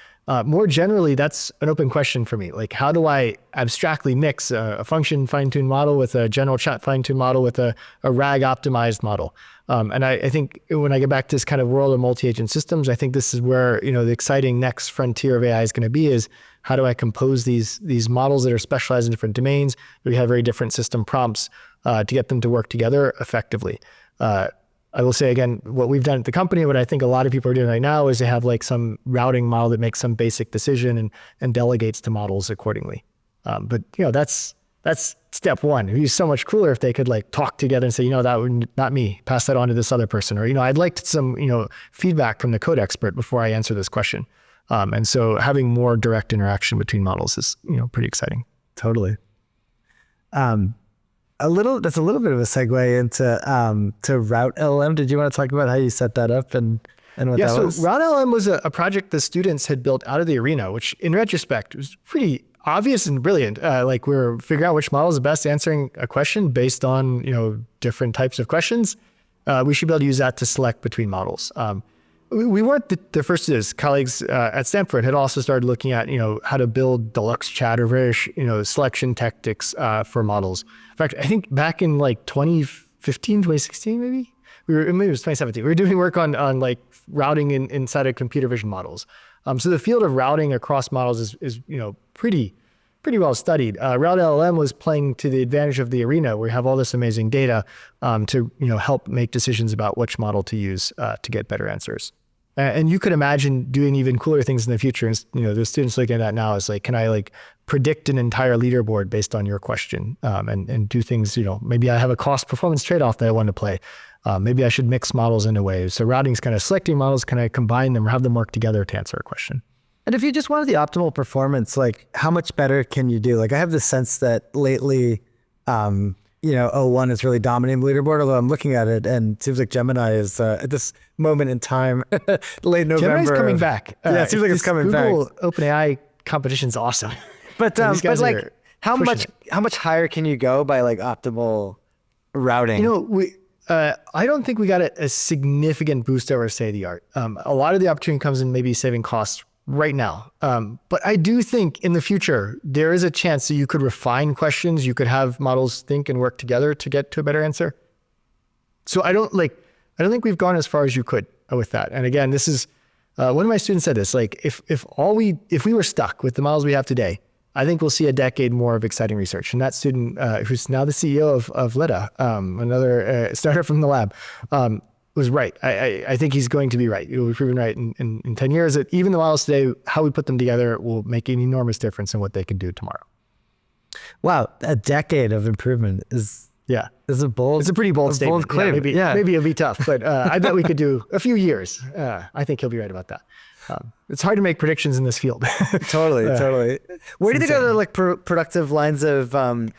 More generally, that's an open question for me. Like, how do I abstractly mix a function fine-tuned model with a general chat fine-tuned model with a RAG optimized model? And I think when I get back to this kind of world of multi-agent systems, I think this is where, the exciting next frontier of AI is going to be, is how do I compose these models that are specialized in different domains? We have very different system prompts to get them to work together effectively. I will say again, what we've done at the company, what I think a lot of people are doing right now, is they have like some routing model that makes some basic decision and delegates to models accordingly. But that's step one. It'd be so much cooler if they could like talk together and say, that would not me, pass that on to this other person. Or, I'd like some, feedback from the code expert before I answer this question. And so having more direct interaction between models is, pretty exciting. Totally. That's a little bit of a segue into to RunLLM. Did you want to talk about how you set that up and what that was? So RunLLM was a project the students had built out of the Arena, which in retrospect was pretty obvious and brilliant. Like we're figuring out which model is the best answering a question based on, different types of questions. We should be able to use that to select between models. We weren't the first to this. Colleagues at Stanford had also started looking at, how to build deluxe chat or various, selection tactics for models. In fact, I think back in like 2015, 2016, maybe, maybe it was 2017. We were doing work on like routing inside of computer vision models. So the field of routing across models is pretty well studied. RunLLM was playing to the advantage of the arena, where we have all this amazing data to help make decisions about which model to use to get better answers. And you could imagine doing even cooler things in the future. And the students looking at that now is like, can I like predict an entire leaderboard based on your question, and do things, maybe I have a cost performance trade-off that I want to play. Maybe I should mix models in a way. So routing is kind of selecting models, can I combine them or have them work together to answer a question? And if you just wanted the optimal performance, like how much better can you do? Like I have this sense that lately, O1 is really dominating the leaderboard, although I'm looking at it and it seems like Gemini is at this moment in time, late November. Gemini's coming back. Yeah, it seems like it's coming Google back. OpenAI competition's awesome. But like how much higher can you go by like optimal routing? I don't think we got a significant boost over state of the art. A lot of the opportunity comes in maybe saving costs right now. But I do think in the future, there is a chance that you could refine questions. You could have models think and work together to get to a better answer. So I don't think we've gone as far as you could with that. And again, this is, one of my students said this, like if we were stuck with the models we have today, I think we'll see a decade more of exciting research. And that student, who's now the CEO of Leda, another startup from the lab, was right. I think he's going to be right. It will be proven right in 10 years that even the models today, how we put them together will make an enormous difference in what they can do tomorrow. Wow, a decade of improvement is a bold. It's a pretty bold statement. Bold claim. Maybe it'll be tough, but I bet we could do a few years. I think he'll be right about that. It's hard to make predictions in this field. Totally. Where do you think are the like productive lines of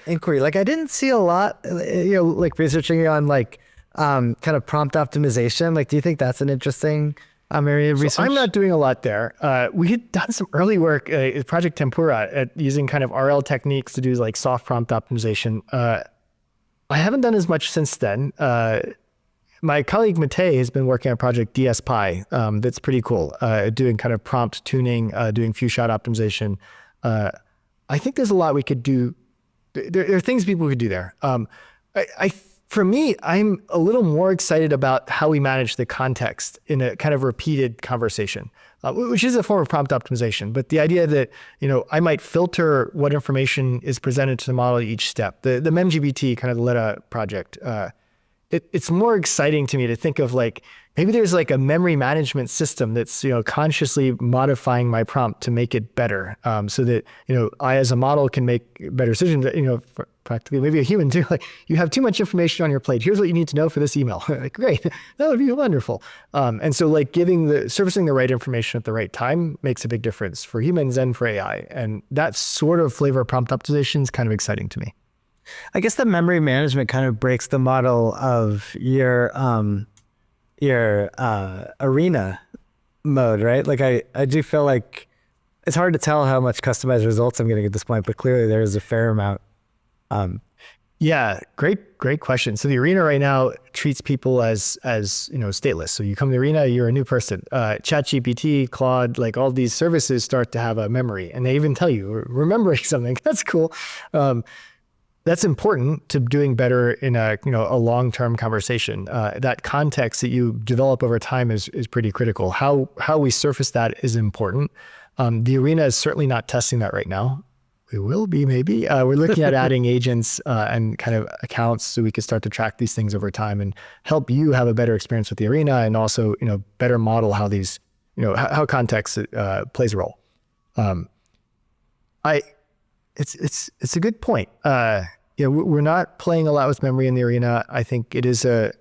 inquiry? Like I didn't see a lot, like researching on like kind of prompt optimization. Like, do you think that's an interesting area of research? So I'm not doing a lot there. We had done some early work at Project Tempura at using kind of RL techniques to do like soft prompt optimization. I haven't done as much since then. My colleague Matej has been working on Project DSPy. That's pretty cool. Doing kind of prompt tuning, doing few shot optimization. I think there's a lot we could do. There are things people could do there. For me, I'm a little more excited about how we manage the context in a kind of repeated conversation, which is a form of prompt optimization. But the idea that, I might filter what information is presented to the model at each step. The MEMGBT, kind of the Leda project, it's more exciting to me to think of like, maybe there's like a memory management system that's, consciously modifying my prompt to make it better, so that, I as a model can make better decisions, for practically maybe a human too. Like you have too much information on your plate. Here's what you need to know for this email. Like, great, that would be wonderful. And so like surfacing the right information at the right time makes a big difference for humans and for AI. And that sort of flavor of prompt optimization is kind of exciting to me. I guess the memory management kind of breaks the model of your arena mode, right? Like I do feel like it's hard to tell how much customized results I'm getting at this point, but clearly there is a fair amount. Yeah, great question. So the arena right now treats people as stateless. So you come to the arena, you're a new person. ChatGPT, Claude, like all these services start to have a memory, and they even tell you we're remembering something. That's cool. That's important to doing better in a long-term conversation. That context that you develop over time is pretty critical. How we surface that is important. The arena is certainly not testing that right now. We will be maybe. We're looking at adding agents and kind of accounts so we can start to track these things over time and help you have a better experience with the arena, and also better model how these how context plays a role. It's a good point. We're not playing a lot with memory in the arena. I think it is an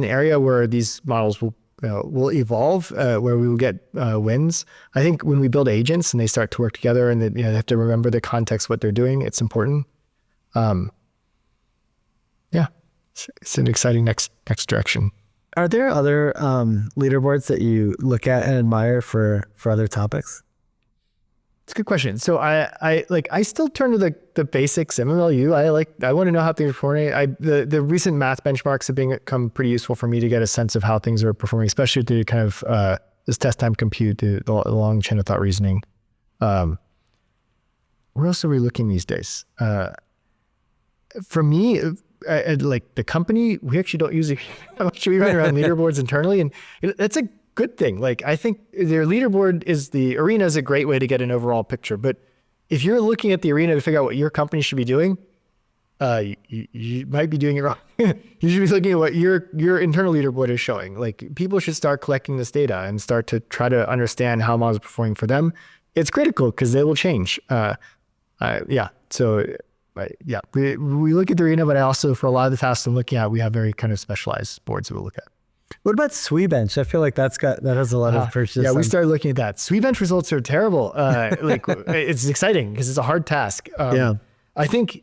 area where these models will evolve, where we will get wins. I think when we build agents and they start to work together and they have to remember the context of what they're doing, it's important. It's an exciting next direction. Are there other leaderboards that you look at and admire for other topics? It's a good question. So I still turn to the basics, MMLU. I want to know how things are performing. The recent math benchmarks have become pretty useful for me to get a sense of how things are performing, especially to kind of this test time compute, the long chain of thought reasoning. Where else are we looking these days? For me, like the company, we actually don't use it. We run around leaderboards internally, and that's a good thing. Like I think their leaderboard the arena is a great way to get an overall picture. But if you're looking at the arena to figure out what your company should be doing, you might be doing it wrong. You should be looking at what your internal leaderboard is showing. Like people should start collecting this data and start to try to understand how models are performing for them. It's critical because they will change. Yeah. So yeah, we look at the arena, but also for a lot of the tasks I'm looking at, we have very kind of specialized boards that we'll look at. What about SweBench? I feel like that has a lot of purchase. Yeah, we started looking at that. SweBench results are terrible. Like it's exciting because it's a hard task. Yeah. I think,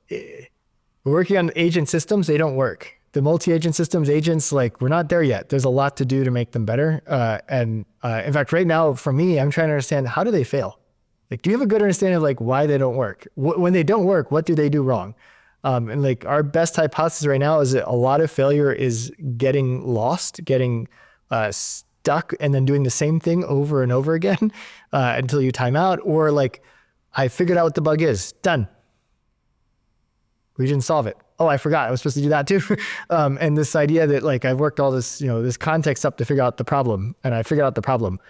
we're working on agent systems. They don't work. The multi-agent systems, agents, like we're not there yet. There's a lot to do to make them better. In fact, right now for me, I'm trying to understand how do they fail? Like, do you have a good understanding of like why they don't work? When they don't work, what do they do wrong? And like our best hypothesis right now is that a lot of failure is getting lost, getting stuck, and then doing the same thing over and over again until you time out. Or like, I figured out what the bug is, done. We didn't solve it. Oh, I forgot. I was supposed to do that too. And this idea that like I've worked all this, this context up to figure out the problem, and I figured out the problem,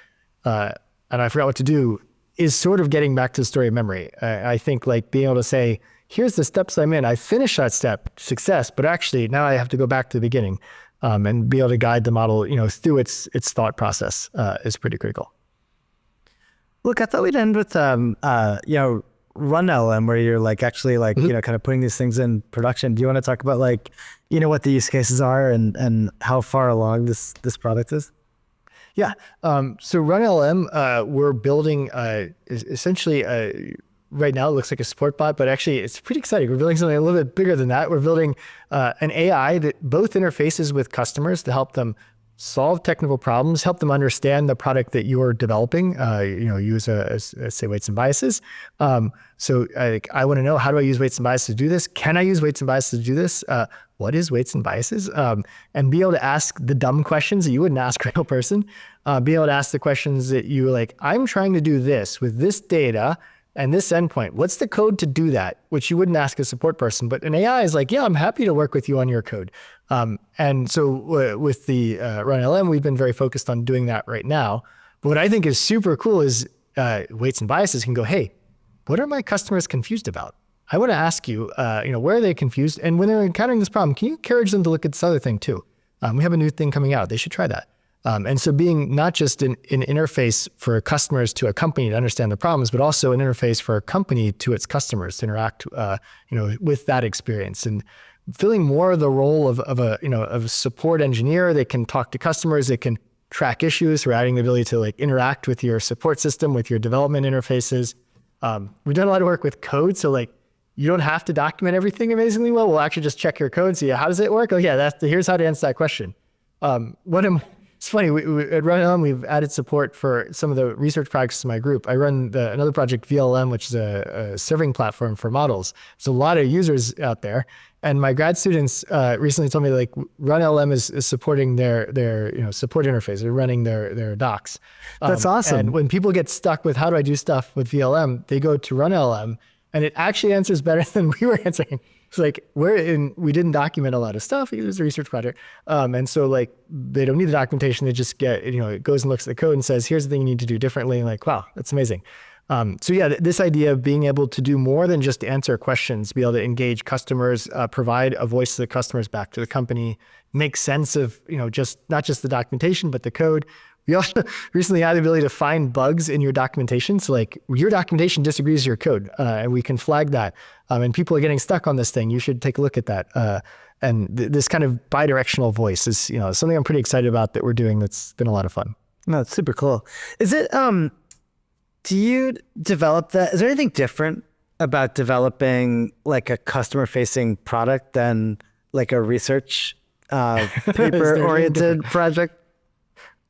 and I forgot what to do, is sort of getting back to the story of memory. I think like being able to say, here's the steps I'm in. I finished that step, success, but actually now I have to go back to the beginning and be able to guide the model, through its thought process is pretty critical. Look, I thought we'd end with, RunLM, where you're like actually like, kind of putting these things in production. Do you want to talk about like, what the use cases are and how far along this product is? Yeah. So RunLM, we're building essentially right now it looks like a support bot, but actually it's pretty exciting. We're building something a little bit bigger than that. We're building an AI that both interfaces with customers to help them solve technical problems, help them understand the product that you're developing, use say weights and biases. So I want to know, how do I use weights and biases to do this? Can I use weights and biases to do this? What is weights and biases? And be able to ask the dumb questions that you wouldn't ask a real person. Be able to ask the questions that you like, I'm trying to do this with this data and this endpoint. What's the code to do that? Which you wouldn't ask a support person, but an AI is like, yeah, I'm happy to work with you on your code. And so with the RunLM, we've been very focused on doing that right now. But what I think is super cool is weights and biases can go, hey, what are my customers confused about? I want to ask you, where are they confused? And when they're encountering this problem, can you encourage them to look at this other thing too? We have a new thing coming out. They should try that. And so being not just an interface for customers to a company to understand the problems, but also an interface for a company to its customers to interact, with that experience, and filling more of the role of a support engineer. They can talk to customers, they can track issues. We're adding the ability to like interact with your support system, with your development interfaces. We've done a lot of work with code, so like you don't have to document everything amazingly well. We'll actually just check your code and see how does it work. Oh yeah, here's how to answer that question. It's funny, we at RunLM, we've added support for some of the research practices in my group. I run another project, VLM, which is a serving platform for models. There's a lot of users out there. And my grad students recently told me like RunLM is supporting their support interface. They're running their docs. That's awesome. And when people get stuck with how do I do stuff with VLM, they go to RunLM, and it actually answers better than we were answering. It's like we didn't document a lot of stuff. It was a research project. And so like they don't need the documentation. They just get, it goes and looks at the code and says, here's the thing you need to do differently. And like, wow, that's amazing. So yeah, this idea of being able to do more than just answer questions, be able to engage customers, provide a voice to the customers back to the company, make sense of, just not just the documentation, but the code. We also recently had the ability to find bugs in your documentation. So like your documentation disagrees with your code, and we can flag that. And people are getting stuck on this thing. You should take a look at that. And this kind of bi-directional voice is, something I'm pretty excited about that we're doing. That's been a lot of fun. No, it's super cool. Is it, do you develop that? Is there anything different about developing like a customer facing product than like a research paper oriented project?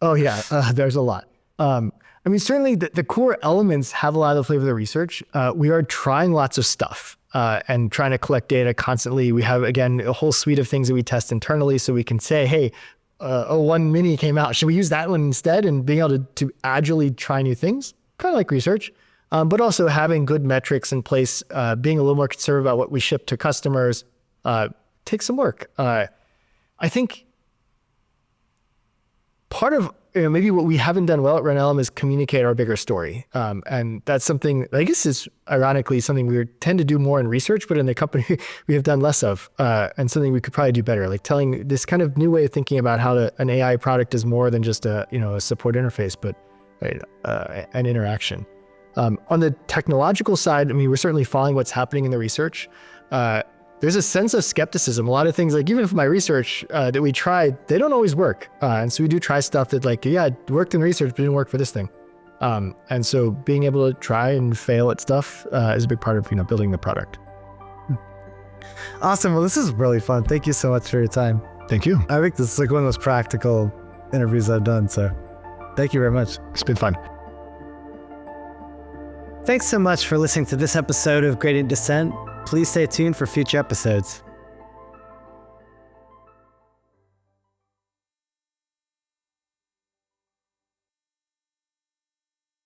Oh yeah, there's a lot. Certainly the core elements have a lot of the flavor of the research. We are trying lots of stuff and trying to collect data constantly. We have, again, a whole suite of things that we test internally so we can say, hey, one mini came out. Should we use that one instead? And being able to agilely try new things, kind of like research, but also having good metrics in place, being a little more conservative about what we ship to customers, take some work. I think part of maybe what we haven't done well at RunLM is communicate our bigger story. And that's something, I guess, is ironically something we tend to do more in research, but in the company we have done less of, and something we could probably do better, like telling this kind of new way of thinking about how an AI product is more than just a support interface, but an interaction. On the technological side, I mean, we're certainly following what's happening in the research. There's a sense of skepticism. A lot of things, like even for my research that we tried, they don't always work. And so we do try stuff that it worked in research, but didn't work for this thing. And so being able to try and fail at stuff is a big part of, building the product. Awesome. Well, this is really fun. Thank you so much for your time. Thank you. I think this is like one of the most practical interviews I've done. So thank you very much. It's been fun. Thanks so much for listening to this episode of Gradient Dissent. Please stay tuned for future episodes.